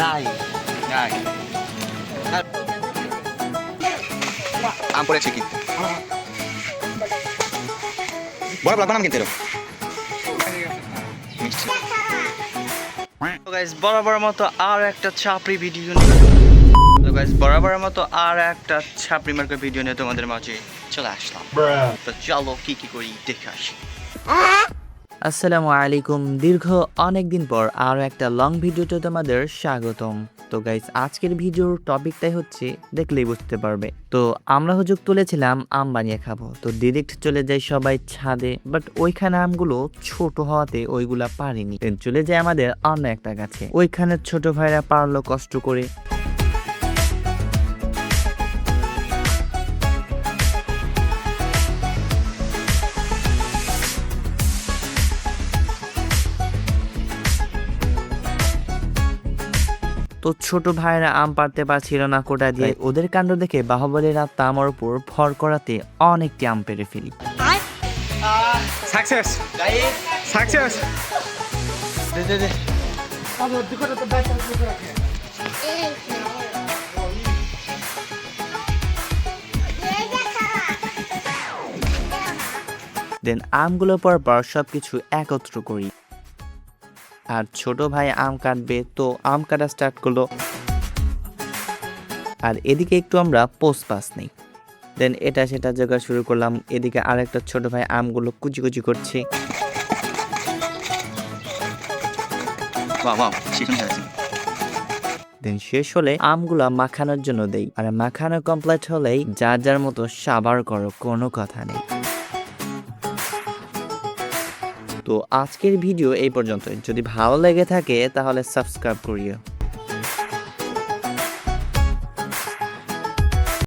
নাই নাই আম পড়েছে কি বড় লাগবে না কিন্তু এরকম মিষ্টি তো গাইস বরাবর মতো আর একটা ছাপড়ি ভিডিও নিয়ে তো গাইস বরাবর মতো আর একটা ছাপড়ি মার্কা ভিডিও নিয়ে তোমাদের মাঝে চলে আসলাম তো চলো কি করি দেখে আসি। আসসালামু আলাইকুম। দীর্ঘ অনেক দিন পর আরও একটা লং ভিডিওতে তোমাদের স্বাগতম। তো গাইস আজকের ভিডিওর টপিকটাই হচ্ছে দেখলেই বুঝতে পারবে। তো আমরা হুজুক তুলেছিলাম আম বানিয়ে খাবো, তো ডিরেক্ট চলে যাই সবাই ছাদে, বাট ওইখানে আমগুলো ছোট হওয়াতে ওইগুলা পারিনি। চলে যায় আমাদের অন্য একটা গাছে, ওইখানে ছোট ভাইরা পারলো কষ্ট করে। তো ছোট ভাইরা আম পারতে পারছিল না কোটা দিয়ে, ওদের কাণ্ড দেখে বাহুবলীর আত্মা আমার উপর ভর করাতে অনেকটি আম পেরে ফেলি। সাকসেস সাকসেস দে দে দে। দেন আমগুলো পর সবকিছু একত্র করি, আর ছোট ভাই আম কাটবে, তো আম কাটা স্টার্ট করলো। আর এদিকে একটু আমরা পোস্ট পাস নেই, দেন এটা সেটা জোগাড় শুরু করলাম। এদিকে আরেকটা ছোট ভাই আমগুলো কুচি কুচি করছে। বাহ চিকেন খাচ্ছি দেন শেষ হলে আমগুলা মাখানোর জন্য দেই, আর মাখানো কমপ্লিট হলেই যার যার মতো সাবার করো, কোনো কথা নেই। তো আজকের ভিডিও এই পর্যন্তই। যদি ভালো লেগে থাকে তাহলে সাবস্ক্রাইব করিও।